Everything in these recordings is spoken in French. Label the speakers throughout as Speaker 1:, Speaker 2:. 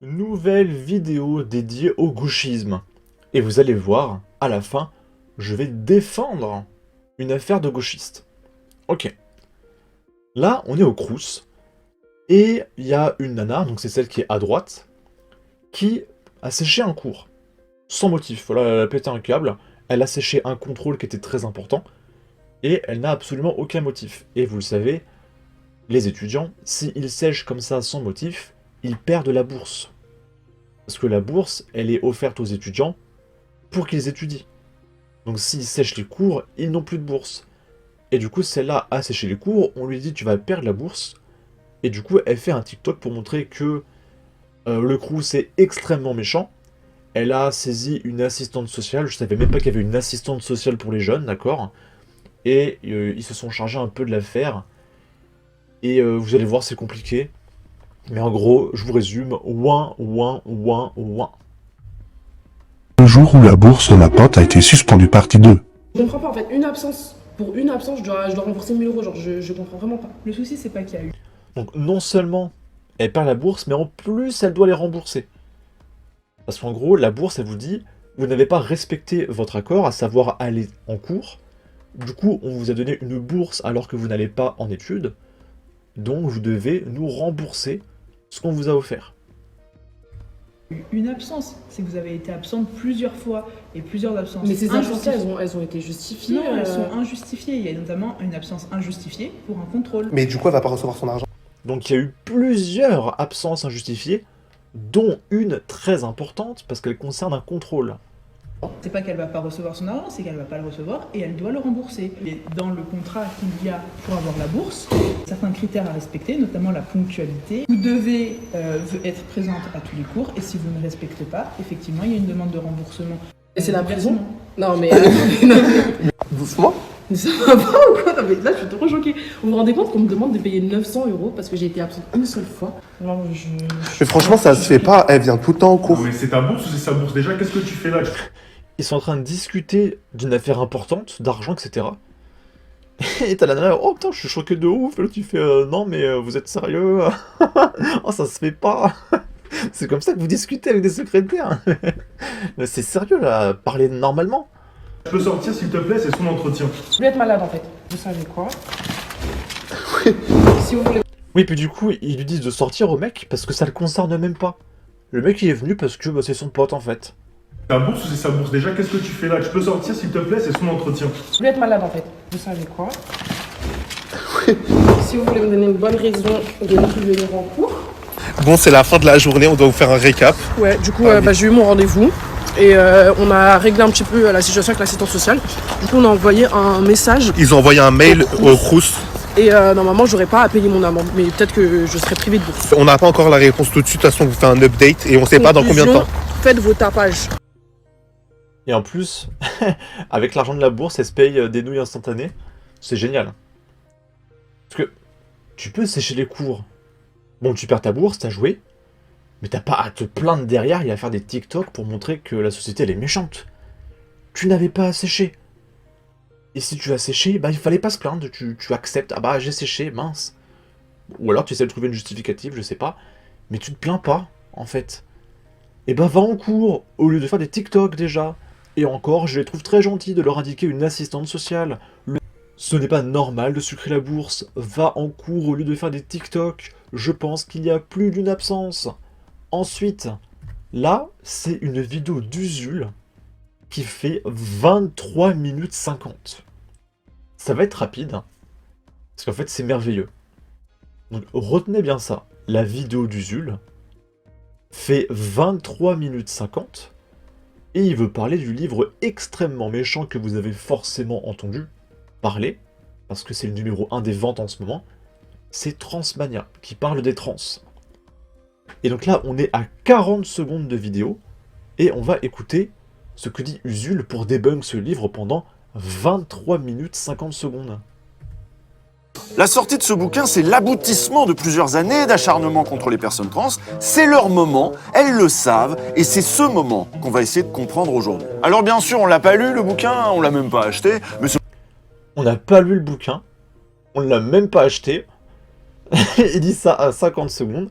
Speaker 1: Nouvelle vidéo dédiée au gauchisme. Et vous allez voir, à la fin, je vais défendre une affaire de gauchiste. Ok. Là, on est au Crous. Et il y a une nana, donc c'est celle qui est à droite, qui a séché un cours. Sans motif. Voilà, elle a pété un câble. Elle a séché un contrôle qui était très important. Et elle n'a absolument aucun motif. Et vous le savez, les étudiants, s'ils sèchent comme ça sans motif, ils perdent la bourse. Parce que la bourse, elle est offerte aux étudiants pour qu'ils étudient. Donc s'ils sèchent les cours, ils n'ont plus de bourse. Et du coup, celle-là a séché les cours, on lui dit tu vas perdre la bourse. Et du coup, elle fait un TikTok pour montrer que le Crous est extrêmement méchant. Elle a saisi une assistante sociale, je savais même pas qu'il y avait une assistante sociale pour les jeunes, d'accord. Et ils se sont chargés un peu de l'affaire. Et vous allez voir, c'est compliqué. Mais en gros, je vous résume, ouin, ouin, ouin, ouin.
Speaker 2: Le jour où la bourse de ma pote a été suspendue partie 2.
Speaker 3: Je comprends pas en fait, pour une absence, je dois rembourser 1000 euros, genre je comprends vraiment pas.
Speaker 4: Le souci, c'est pas qu'il y a eu.
Speaker 1: Donc non seulement elle perd la bourse, mais en plus elle doit les rembourser. Parce qu'en gros, la bourse, elle vous dit, vous n'avez pas respecté votre accord, à savoir aller en cours. Du coup, on vous a donné une bourse alors que vous n'allez pas en études. Donc vous devez nous rembourser ce qu'on vous a offert.
Speaker 4: Une absence, c'est que vous avez été absente plusieurs fois et plusieurs absences.
Speaker 3: Mais ces absences-là,
Speaker 4: injustifiées.
Speaker 3: elles ont été justifiées.
Speaker 4: Non, elles sont injustifiées. Il y a notamment une absence injustifiée pour un contrôle.
Speaker 5: Mais du coup, elle va pas recevoir son argent.
Speaker 1: Donc il y a eu plusieurs absences injustifiées, dont une très importante parce qu'elle concerne un contrôle.
Speaker 4: C'est pas qu'elle va pas recevoir son argent, c'est qu'elle va pas le recevoir et elle doit le rembourser. Et dans le contrat qu'il y a pour avoir la bourse, certains critères à respecter, notamment la ponctualité. Vous devez être présente à tous les cours et si vous ne respectez pas, effectivement, il y a une demande de remboursement.
Speaker 3: Et c'est la prison? Non mais...
Speaker 5: Doucement.
Speaker 3: Mais ça va pas ou quoi? Non mais là je suis trop choquée. Vous vous rendez compte qu'on me demande de payer 900 euros parce que j'ai été absente une seule fois? Non,
Speaker 5: Mais franchement, ça se fait pas. Elle vient tout le temps en cours.
Speaker 6: Mais c'est ta bourse ou c'est sa bourse? Déjà, qu'est-ce que tu fais là?
Speaker 1: Ils sont en train de discuter d'une affaire importante, d'argent, etc. Et t'as la nana, oh putain, je suis choqué de ouf. Et là, tu fais, non, mais vous êtes sérieux? Oh, ça se fait pas. C'est comme ça que vous discutez avec des secrétaires. Mais c'est sérieux, là, parlez normalement.
Speaker 6: Je peux sortir s'il te plaît, c'est son entretien.
Speaker 3: Je voulais être malade en fait. Vous savez quoi? Si vous voulez...
Speaker 1: Oui, puis du coup, ils lui disent de sortir au mec parce que ça le concerne même pas. Le mec, il est venu parce que bah, c'est son pote, en fait.
Speaker 6: Ta bourse ou c'est sa bourse? Déjà, qu'est-ce que tu fais là? Je peux sortir s'il te plaît, c'est son entretien.
Speaker 3: Je voulais être malade en fait. Vous savez quoi? Si vous voulez me donner une bonne raison de ne plus venir en cours.
Speaker 5: Bon, c'est la fin de la journée. On doit vous faire un récap.
Speaker 3: Ouais, du coup, j'ai eu mon rendez-vous. Et on a réglé un petit peu la situation avec l'assistante sociale. Du coup, on a envoyé un message.
Speaker 5: Ils ont envoyé un mail au Crous.
Speaker 3: Et normalement, j'aurais pas à payer mon amende. Mais peut-être que je serai privée de bourse.
Speaker 5: On n'a pas encore la réponse tout de suite. De toute façon, on vous fait un update et on sait pas dans combien de temps.
Speaker 3: Faites vos tapages.
Speaker 1: Et en plus, avec l'argent de la bourse, elle se paye des nouilles instantanées. C'est génial. Parce que tu peux sécher les cours. Bon, tu perds ta bourse, t'as joué. Mais t'as pas à te plaindre derrière et à faire des TikTok pour montrer que la société, elle est méchante. Tu n'avais pas à sécher. Et si tu as séché, bah il fallait pas se plaindre. Tu acceptes. Ah bah j'ai séché, mince. Ou alors tu essaies de trouver une justificative, je sais pas. Mais tu te plains pas, en fait. Et bah va en cours, au lieu de faire des TikTok déjà. Et encore, je les trouve très gentils de leur indiquer une assistante sociale. Ce n'est pas normal de sucrer la bourse. Va en cours au lieu de faire des TikTok. Je pense qu'il y a plus d'une absence. Ensuite, là, c'est une vidéo d'Usul qui fait 23 minutes 50. Ça va être rapide, parce qu'en fait, c'est merveilleux. Donc, retenez bien ça. La vidéo d'Usul fait 23 minutes 50, et il veut parler du livre extrêmement méchant que vous avez forcément entendu parler, parce que c'est le numéro 1 des ventes en ce moment, c'est Transmania, qui parle des trans. Et donc là, on est à 40 secondes de vidéo, et on va écouter ce que dit Usul pour débunk ce livre pendant 23 minutes 50 secondes.
Speaker 7: La sortie de ce bouquin, c'est l'aboutissement de plusieurs années d'acharnement contre les personnes trans. C'est leur moment, elles le savent, et c'est ce moment qu'on va essayer de comprendre aujourd'hui. Alors bien sûr, on l'a pas lu le bouquin, on l'a même pas acheté, mais
Speaker 1: On n'a pas lu le bouquin, on l'a même pas acheté, il dit ça à 50 secondes,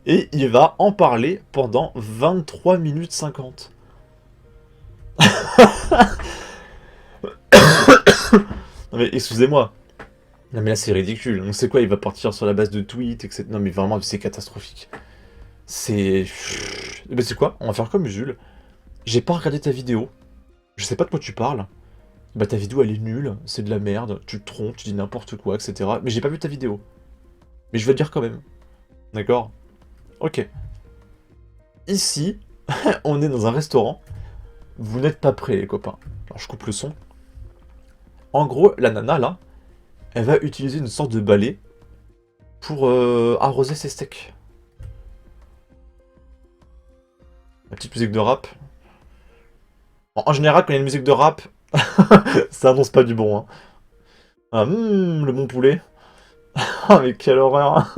Speaker 1: Et il va en parler pendant 23 minutes 50. Non mais excusez-moi. Non mais là c'est ridicule. Donc c'est quoi, il va partir sur la base de tweets, etc. Non mais vraiment c'est catastrophique. C'est... Mais c'est quoi? On va faire comme Jules. J'ai pas regardé ta vidéo. Je sais pas de quoi tu parles. Bah ta vidéo elle est nulle, c'est de la merde, tu te trompes, tu dis n'importe quoi, etc. Mais j'ai pas vu ta vidéo. Mais je vais te dire quand même. D'accord? Ok. Ici, on est dans un restaurant. Vous n'êtes pas prêts les copains. Alors je coupe le son. En gros, la nana là, elle va utiliser une sorte de balai pour arroser ses steaks. La petite musique de rap. En général, quand il y a une musique de rap, ça annonce pas du bon. Hein. Ah, le bon poulet. Ah, mais quelle horreur.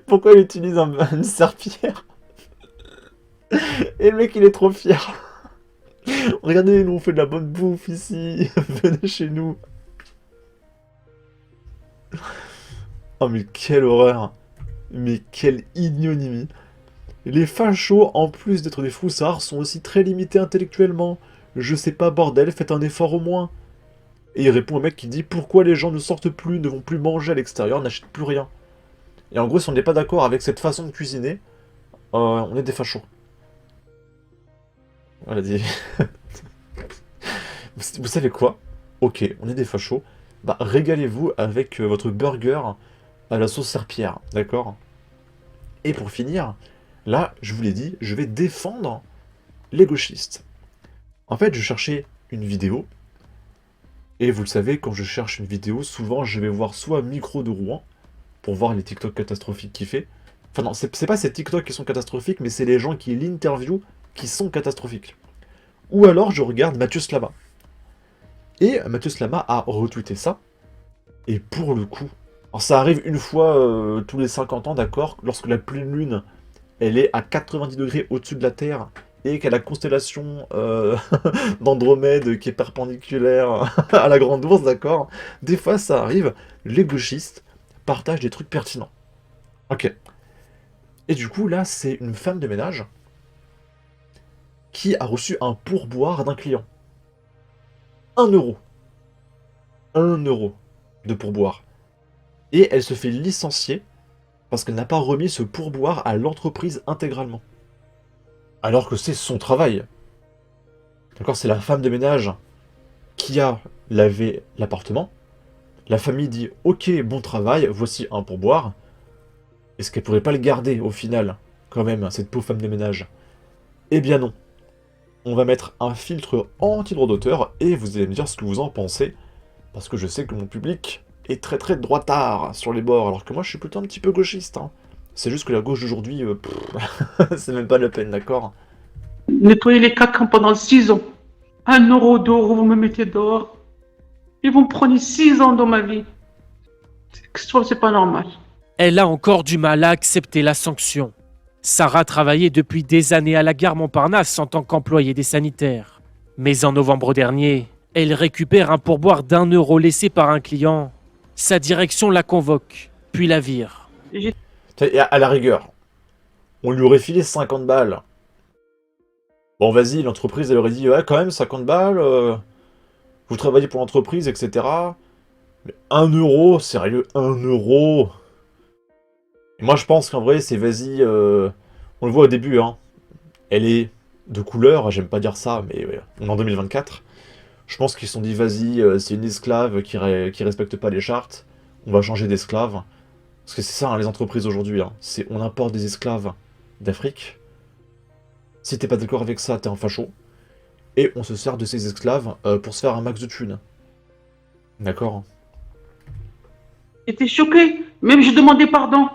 Speaker 1: Pourquoi il utilise une serpillière? Et le mec, il est trop fier. Regardez, nous, on fait de la bonne bouffe ici. Venez chez nous. Oh, mais quelle horreur. Mais quelle ignominie. Les fachos, en plus d'être des froussards, sont aussi très limités intellectuellement. Je sais pas, bordel, faites un effort au moins. Et il répond au mec qui dit « Pourquoi les gens ne sortent plus, ne vont plus manger à l'extérieur, n'achètent plus rien ?» Et en gros, si on n'est pas d'accord avec cette façon de cuisiner, on est des fachos. Voilà, dit... Vous savez quoi? Ok, on est des fachos. Bah, régalez-vous avec votre burger à la sauce serpillière, d'accord? Et pour finir... Là, je vous l'ai dit, je vais défendre les gauchistes. En fait, je cherchais une vidéo, et vous le savez, quand je cherche une vidéo, souvent je vais voir soit Micro de Rouen, pour voir les TikTok catastrophiques qu'il fait. Enfin non, c'est pas ces TikTok qui sont catastrophiques, mais c'est les gens qui l'interviewent qui sont catastrophiques. Ou alors je regarde Mathieu Slama. Et Mathieu Slama a retweeté ça, et pour le coup, alors ça arrive une fois tous les 50 ans, d'accord, lorsque la pleine lune elle est à 90 degrés au-dessus de la Terre, et qu'à la constellation d'Andromède qui est perpendiculaire à la Grande Ourse, d'accord? Des fois, ça arrive, les gauchistes partagent des trucs pertinents. Ok. Et du coup, là, c'est une femme de ménage qui a reçu un pourboire d'un client. 1 euro. 1 euro de pourboire. Et elle se fait licencier parce qu'elle n'a pas remis ce pourboire à l'entreprise intégralement. Alors que c'est son travail. D'accord, c'est la femme de ménage qui a lavé l'appartement. La famille dit « Ok, bon travail, voici un pourboire. » Est-ce qu'elle pourrait pas le garder au final, quand même, cette pauvre femme de ménage? Eh bien non. On va mettre un filtre anti-droit d'auteur et vous allez me dire ce que vous en pensez. Parce que je sais que mon public est très très droitard sur les bords, alors que moi je suis plutôt un petit peu gauchiste. Hein. C'est juste que la gauche d'aujourd'hui, c'est même pas la peine, d'accord?
Speaker 8: Nettoyer les caca pendant 6 ans. 1 euro, 2 euros, vous me mettez dehors. Et vous me prenez 6 ans dans ma vie. C'est pas normal.
Speaker 9: Elle a encore du mal à accepter la sanction. Sarah travaillait depuis des années à la gare Montparnasse en tant qu'employée des sanitaires. Mais en novembre dernier, elle récupère un pourboire d'1 euro laissé par un client. Sa direction la convoque, puis la vire.
Speaker 1: Et à la rigueur, on lui aurait filé 50 balles. Bon, vas-y, l'entreprise, elle aurait dit, ouais, quand même, 50 balles, vous travaillez pour l'entreprise, etc. Mais 1 euro, sérieux, 1 euro. Et moi, je pense qu'en vrai, c'est vas-y, on le voit au début, hein. Elle est de couleur, j'aime pas dire ça, mais ouais, on est en 2024. Je pense qu'ils se sont dit, vas-y, c'est une esclave qui respecte pas les chartes, on va changer d'esclave. Parce que c'est ça, hein, les entreprises aujourd'hui, hein. On importe des esclaves d'Afrique. Si t'es pas d'accord avec ça, t'es un facho. Et on se sert de ces esclaves pour se faire un max de thunes. D'accord?
Speaker 8: J'étais choquée. Même j'ai demandé pardon.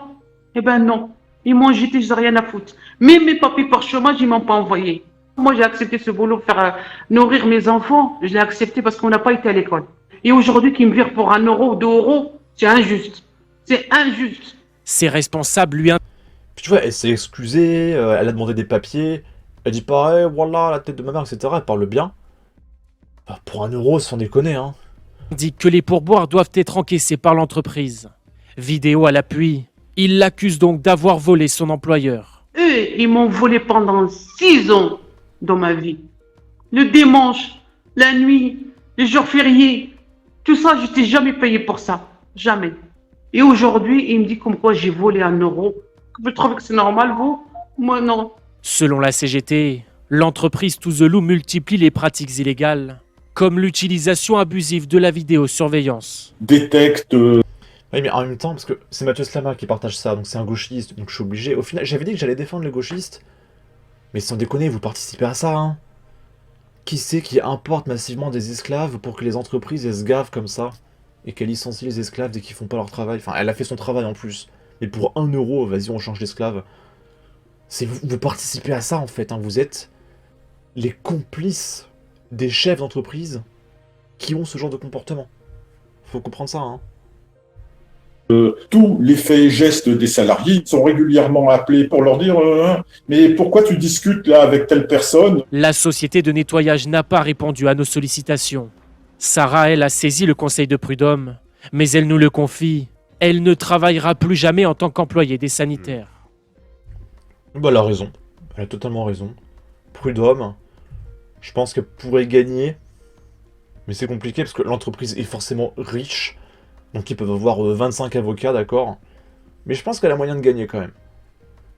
Speaker 8: Eh ben non. Ils m'ont jeté, j'ai rien à foutre. Même mes papiers par chômage, ils m'ont pas envoyé. Moi, j'ai accepté ce boulot pour faire nourrir mes enfants. Je l'ai accepté parce qu'on n'a pas été à l'école. Et aujourd'hui, qu'ils me virent pour 1 euro, 2 euros, c'est injuste. C'est injuste.
Speaker 9: Ses responsables lui...
Speaker 1: Puis tu vois, elle s'est excusée, elle a demandé des papiers, elle dit pareil, voilà, la tête de ma mère, etc. Elle parle bien. Bah, pour 1 euro, sans déconner, hein.
Speaker 9: dit que les pourboires doivent être encaissés par l'entreprise. Vidéo à l'appui, Il l'accuse donc d'avoir volé son employeur.
Speaker 8: Eux, ils m'ont volé pendant 6 ans dans ma vie. Le dimanche, la nuit, les jours fériés, tout ça, je t'ai jamais payé pour ça. Jamais. Et aujourd'hui, il me dit comme quoi j'ai volé 1 euro. Vous trouvez que c'est normal, vous? Moi, non.
Speaker 9: Selon la CGT, l'entreprise Touzelou multiplie les pratiques illégales, comme l'utilisation abusive de la vidéosurveillance.
Speaker 6: Détecte.
Speaker 1: Oui, mais en même temps, parce que c'est Mathieu Slama qui partage ça, donc c'est un gauchiste, donc je suis obligé. Au final, j'avais dit que j'allais défendre les gauchistes, mais sans déconner, vous participez à ça, hein. Qui c'est qui importe massivement des esclaves pour que les entreprises elles se gavent comme ça et qu'elles licencient les esclaves dès qu'ils font pas leur travail? Enfin, elle a fait son travail en plus, mais pour 1 euro, vas-y, on change d'esclave. Vous participez à ça en fait, hein. Vous êtes les complices des chefs d'entreprise qui ont ce genre de comportement. Faut comprendre ça, hein.
Speaker 6: Tous les faits et gestes des salariés sont régulièrement appelés pour leur dire mais pourquoi tu discutes là avec telle personne?
Speaker 9: La société de nettoyage n'a pas répondu à nos sollicitations. Sarah, elle, a saisi le conseil de prud'homme, mais elle nous le confie, elle ne travaillera plus jamais en tant qu'employée des sanitaires.
Speaker 1: Bah, elle a raison. Elle a totalement raison. Prud'homme, je pense qu'elle pourrait gagner, mais c'est compliqué parce que l'entreprise est forcément riche, donc ils peuvent avoir 25 avocats, d'accord. Mais je pense qu'elle a moyen de gagner quand même.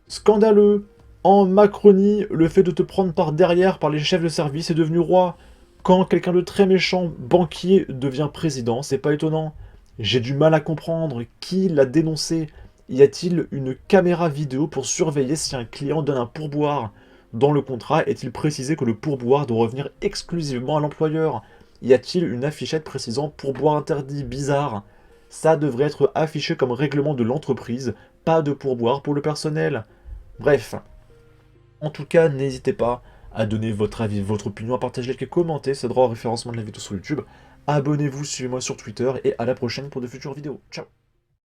Speaker 1: Scandaleux. En Macronie, le fait de te prendre par derrière par les chefs de service est devenu roi. Quand quelqu'un de très méchant, banquier, devient président, c'est pas étonnant. J'ai du mal à comprendre. Qui l'a dénoncé? Y a-t-il une caméra vidéo pour surveiller si un client donne un pourboire? Dans le contrat, est-il précisé que le pourboire doit revenir exclusivement à l'employeur? Y a-t-il une affichette précisant pourboire interdit? Bizarre. Ça devrait être affiché comme règlement de l'entreprise, pas de pourboire pour le personnel. Bref. En tout cas, n'hésitez pas à donner votre avis, votre opinion, à partager, liker, commenter, ça aidera au référencement de la vidéo sur YouTube. Abonnez-vous, suivez-moi sur Twitter et à la prochaine pour de futures vidéos. Ciao.